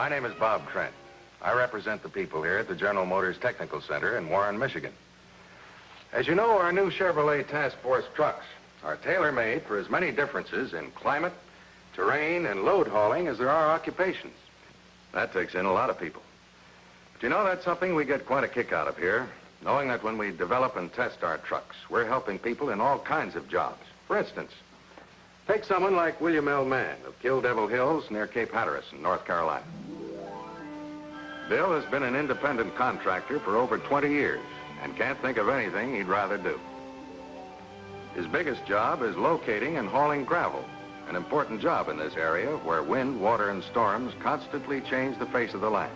My name is Bob Trent. I represent the people here at the General Motors Technical Center in Warren, Michigan. As you know, our new Chevrolet Task Force trucks are tailor-made for as many differences in climate, terrain, and load hauling as there are occupations. That takes in a lot of people. But you know, that's something we get quite a kick out of here, knowing that when we develop and test our trucks, we're helping people in all kinds of jobs. For instance, take someone like William L. Mann of Kill Devil Hills near Cape Hatteras in North Carolina. Bill has been an independent contractor for over 20 years and can't think of anything he'd rather do. His biggest job is locating and hauling gravel, an important job in this area where wind, water, and storms constantly change the face of the land.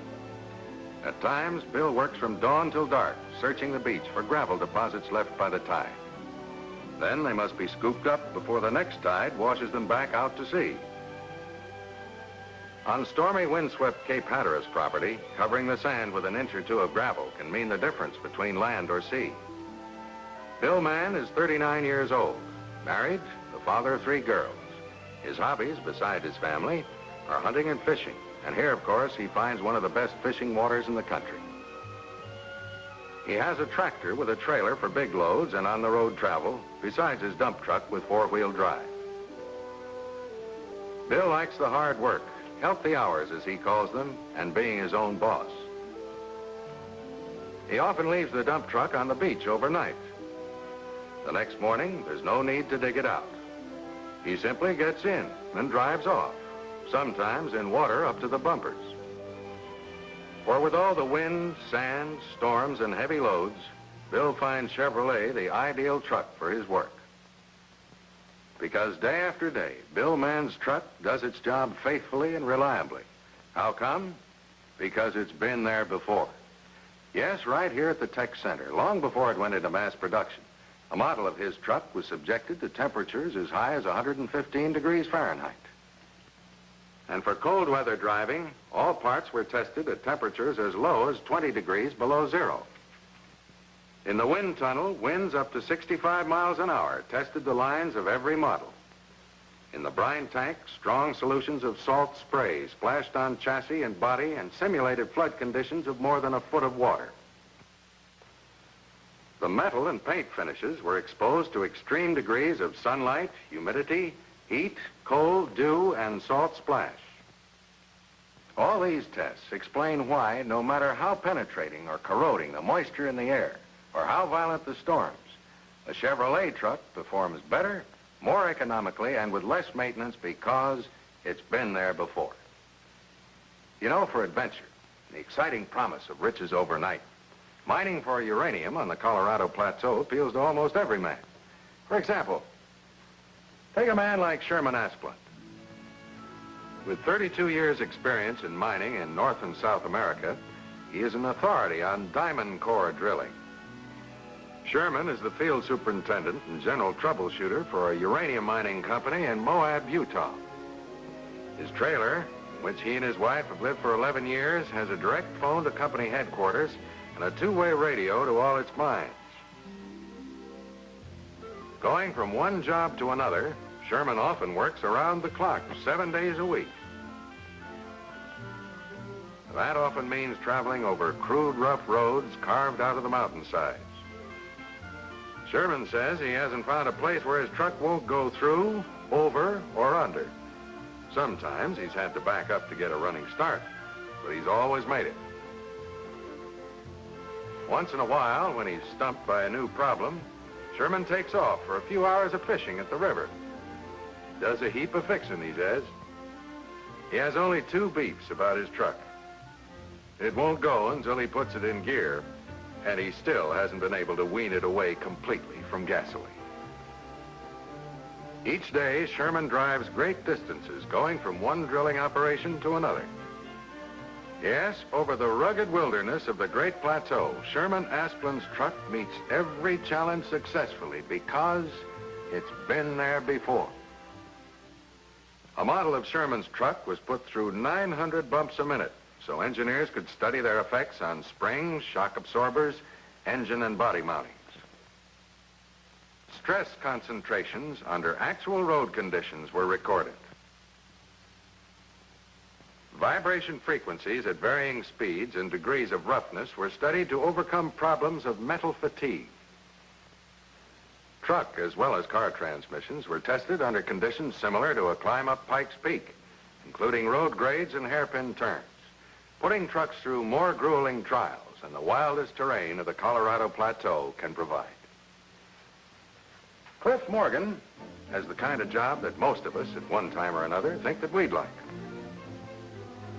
At times, Bill works from dawn till dark, searching the beach for gravel deposits left by the tide. Then they must be scooped up before the next tide washes them back out to sea. On stormy, windswept Cape Hatteras property, covering the sand with an inch or two of gravel can mean the difference between land or sea. Bill Mann is 39 years old, married, the father of 3 girls. His hobbies, beside his family, are hunting and fishing. And here, of course, he finds one of the best fishing waters in the country. He has a tractor with a trailer for big loads and on-the-road travel, besides his dump truck with 4-wheel drive. Bill likes the hard work, healthy hours, as he calls them, and being his own boss. He often leaves the dump truck on the beach overnight. The next morning, there's no need to dig it out. He simply gets in and drives off, sometimes in water up to the bumpers. For with all the wind, sand, storms, and heavy loads, Bill finds Chevrolet the ideal truck for his work. Because day after day, Bill Mann's truck does its job faithfully and reliably. How come? Because it's been there before. Yes, right here at the Tech Center, long before it went into mass production, a model of his truck was subjected to temperatures as high as 115 degrees Fahrenheit. And for cold weather driving, all parts were tested at temperatures as low as 20 degrees below zero. In the wind tunnel, winds up to 65 miles an hour tested the lines of every model. In the brine tank, strong solutions of salt spray splashed on chassis and body and simulated flood conditions of more than a foot of water. The metal and paint finishes were exposed to extreme degrees of sunlight, humidity, heat, cold, dew, and salt splash. All these tests explain why, no matter how penetrating or corroding the moisture in the air, or how violent the storms, a Chevrolet truck performs better, more economically, and with less maintenance because it's been there before. You know, for adventure, the exciting promise of riches overnight, mining for uranium on the Colorado Plateau appeals to almost every man. For example, take a man like Sherman Asplund. With 32 years' experience in mining in North and South America, he is an authority on diamond core drilling. Sherman is the field superintendent and general troubleshooter for a uranium mining company in Moab, Utah. His trailer, in which he and his wife have lived for 11 years, has a direct phone to company headquarters and a 2-way radio to all its mines. Going from one job to another, Sherman often works around the clock, 7 days a week. That often means traveling over crude, rough roads carved out of the mountainsides. Sherman says he hasn't found a place where his truck won't go through, over, or under. Sometimes he's had to back up to get a running start, but he's always made it. Once in a while, when he's stumped by a new problem, Sherman takes off for a few hours of fishing at the river. Does a heap of fixing, he says. He has only 2 beeps about his truck. It won't go until he puts it in gear, and he still hasn't been able to wean it away completely from gasoline. Each day, Sherman drives great distances, going from one drilling operation to another. Yes, over the rugged wilderness of the Great Plateau, Sherman Asplund's truck meets every challenge successfully because it's been there before. A model of Sherman's truck was put through 900 bumps a minute, so engineers could study their effects on springs, shock absorbers, engine and body mountings. Stress concentrations under actual road conditions were recorded. Vibration frequencies at varying speeds and degrees of roughness were studied to overcome problems of metal fatigue. Truck as well as car transmissions were tested under conditions similar to a climb up Pikes Peak, including road grades and hairpin turns, putting trucks through more grueling trials than the wildest terrain of the Colorado Plateau can provide. Cliff Morgan has the kind of job that most of us at one time or another think that we'd like.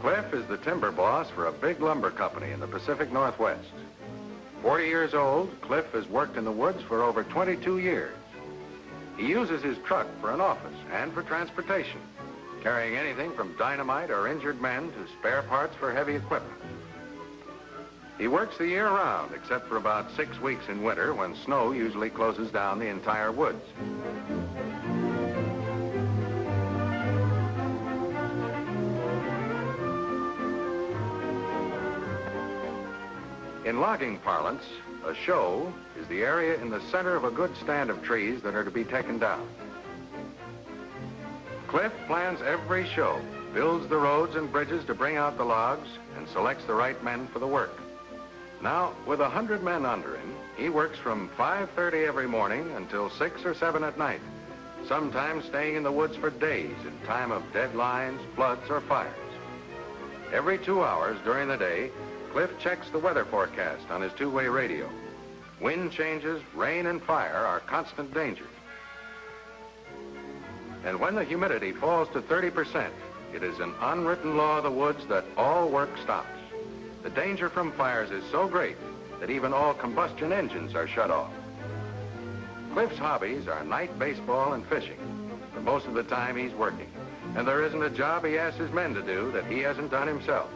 Cliff is the timber boss for a big lumber company in the Pacific Northwest. 40 years old, Cliff has worked in the woods for over 22 years. He uses his truck for an office and for transportation, carrying anything from dynamite or injured men to spare parts for heavy equipment. He works the year round, except for about 6 weeks in winter when snow usually closes down the entire woods. In logging parlance, a show is the area in the center of a good stand of trees that are to be taken down. Cliff plans every show, builds the roads and bridges to bring out the logs, and selects the right men for the work. Now, with 100 men under him, he works from 5:30 every morning until 6 or 7 at night, sometimes staying in the woods for days in time of deadlines, floods, or fires. Every 2 hours during the day, Cliff checks the weather forecast on his two-way radio. Wind changes, rain, and fire are constant dangers. And when the humidity falls to 30%, it is an unwritten law of the woods that all work stops. The danger from fires is so great that even all combustion engines are shut off. Cliff's hobbies are night baseball and fishing, but most of the time he's working, and there isn't a job he asks his men to do that he hasn't done himself.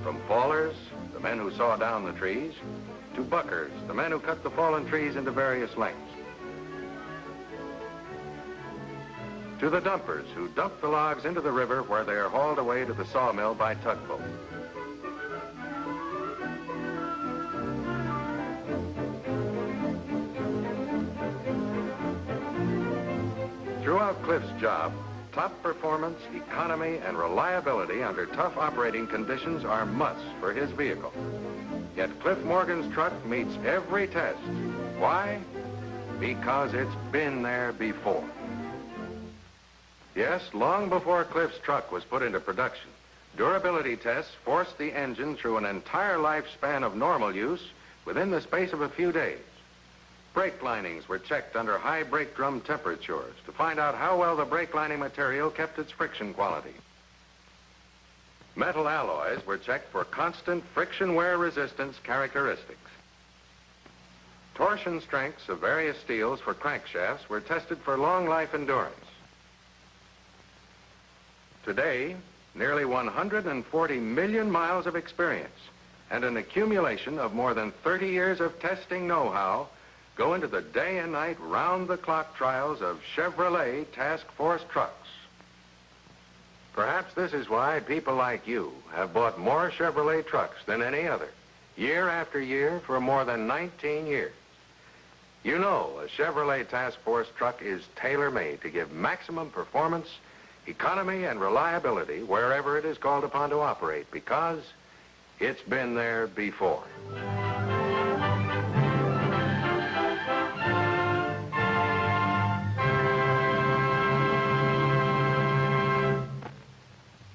From fallers, the men who saw down the trees, to buckers, the men who cut the fallen trees into various lengths, to the dumpers who dump the logs into the river where they are hauled away to the sawmill by tugboat. Throughout Cliff's job, top performance, economy, and reliability under tough operating conditions are musts for his vehicle. Yet Cliff Morgan's truck meets every test. Why? Because it's been there before. Yes, long before Cliff's truck was put into production, durability tests forced the engine through an entire lifespan of normal use within the space of a few days. Brake linings were checked under high brake drum temperatures to find out how well the brake lining material kept its friction quality. Metal alloys were checked for constant friction wear resistance characteristics. Torsion strengths of various steels for crankshafts were tested for long life endurance. Today, nearly 140 million miles of experience and an accumulation of more than 30 years of testing know-how go into the day and night round-the-clock trials of Chevrolet Task Force trucks. Perhaps this is why people like you have bought more Chevrolet trucks than any other, year after year for more than 19 years. You know a Chevrolet Task Force truck is tailor-made to give maximum performance, economy, and reliability wherever it is called upon to operate because it's been there before.